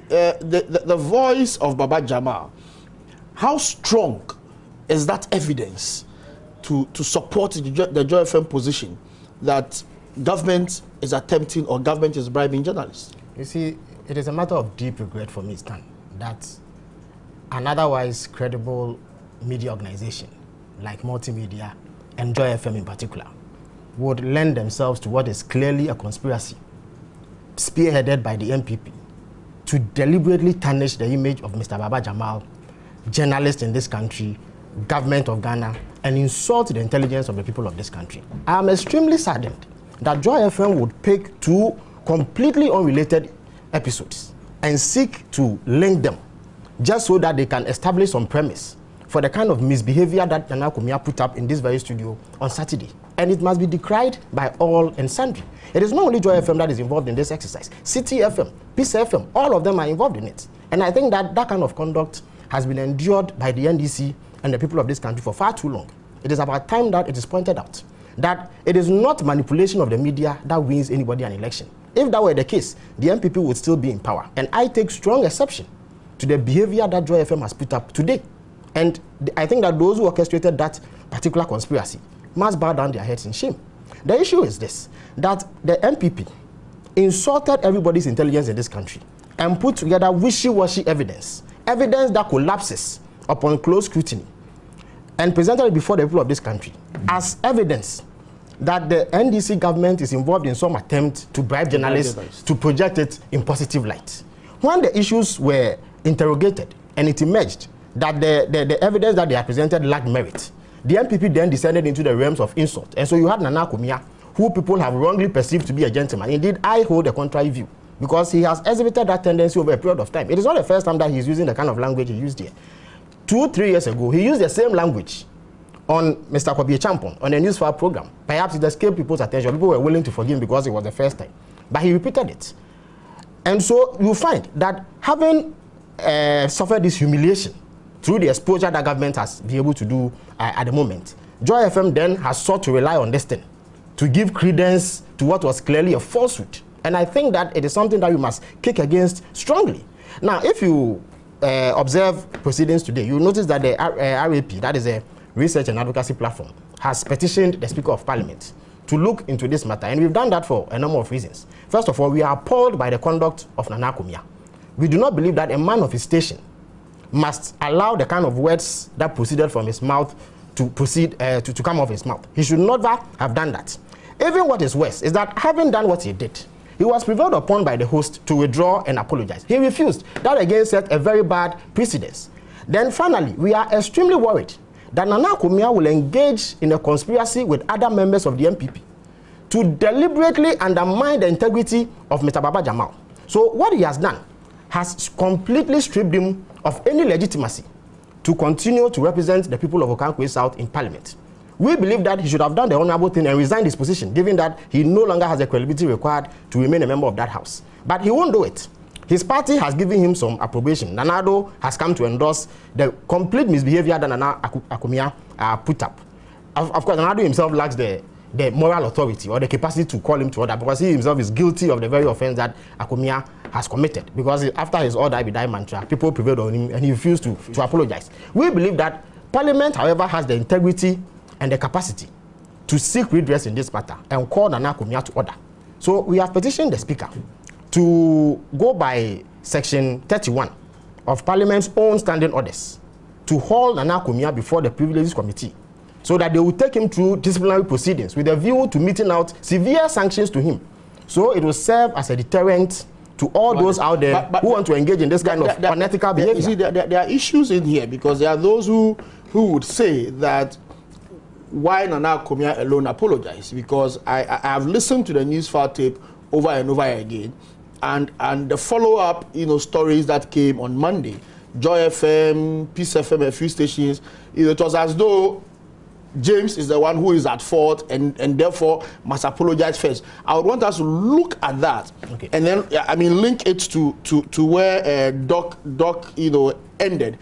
the voice of Baba Jamal, how strong is that evidence to support the Joy FM position that government is attempting or government is bribing journalists? You see, it is a matter of deep regret for me, Stan, that an otherwise credible media organization like Multimedia and Joy FM in particular would lend themselves to what is clearly a conspiracy spearheaded by the MPP to deliberately tarnish the image of Mr. Baba Jamal, journalist in this country, government of Ghana, and insult the intelligence of the people of this country. I am extremely saddened that Joy FM would pick two completely unrelated episodes and seek to link them just so that they can establish some premise for the kind of misbehavior that Nana Kumia put up in this very studio on Saturday. And it must be decried by all and sundry. It is not only Joy FM that is involved in this exercise. City FM, Peace FM, all of them are involved in it. And I think that that kind of conduct has been endured by the NDC and the people of this country for far too long. It is about time that it is pointed out that it is not manipulation of the media that wins anybody an election. If that were the case, the MPP would still be in power. And I take strong exception to the behavior that Joy FM has put up today. And I think that those who orchestrated that particular conspiracy must bow down their heads in shame. The issue is this, that the MPP insulted everybody's intelligence in this country and put together wishy-washy evidence that collapses upon close scrutiny, and presented it before the people of this country as evidence that the NDC government is involved in some attempt to bribe journalists to project it in positive light. When the issues were interrogated and it emerged that the evidence that they had presented lacked merit, the MPP then descended into the realms of insult. And so you had Nana Kumia, who people have wrongly perceived to be a gentleman. Indeed, I hold a contrary view, because he has exhibited that tendency over a period of time. It is not the first time that he's using the kind of language he used here. 2-3 years ago, he used the same language on Mr. Kwabie Champon on a newsfile program. Perhaps it escaped people's attention. People were willing to forgive him because it was the first time. But he repeated it. And so you find that having suffered this humiliation through the exposure that government has been able to do at the moment, Joy FM then has sought to rely on this thing to give credence to what was clearly a falsehood. And I think that it is something that we must kick against strongly. Now, if you observe proceedings today, you notice that the RAP, that is a research and advocacy platform, has petitioned the Speaker of Parliament to look into this matter. And we've done that for a number of reasons. First of all, we are appalled by the conduct of Nana Kumia. We do not believe that a man of his station must allow the kind of words that proceeded from his mouth to proceed to come off his mouth. He should never have done that. Even what is worse is that having done what he did, he was prevailed upon by the host to withdraw and apologize. He refused. That again set a very bad precedence. Then finally, we are extremely worried that Nana Kumia will engage in a conspiracy with other members of the MPP to deliberately undermine the integrity of Mr. Baba Jamal. So what he has done has completely stripped him of any legitimacy to continue to represent the people of Okankwe South in Parliament. We believe that he should have done the honorable thing and resigned his position, given that he no longer has the credibility required to remain a member of that house. But he won't do it. His party has given him some approbation. Nanado has come to endorse the complete misbehavior that Nana Kumia put up. Of course, Nanado himself lacks the moral authority or the capacity to call him to order, because he himself is guilty of the very offense that Akumia has committed. Because after his order, I be die mantra, people prevailed on him and he refused to apologize. We believe that Parliament, however, has the integrity and the capacity to seek redress in this matter and call Nana Kumia to order. So we have petitioned the Speaker to go by Section 31 of Parliament's own standing orders to haul Nana Kumia before the Privileges Committee, so that they will take him through disciplinary proceedings with a view to meting out severe sanctions to him. So it will serve as a deterrent to all those out there who want to engage in this kind of unethical behavior. You see, there are issues in here, because there are those who would say that why Nana Kumia alone apologize, because I have listened to the news file tape over and over again, and the follow-up stories that came on Monday, Joy FM, Peace FM, a few stations, it was as though James is the one who is at fault and therefore must apologize first. I would want us to look at that, and then link it to where Doc ended.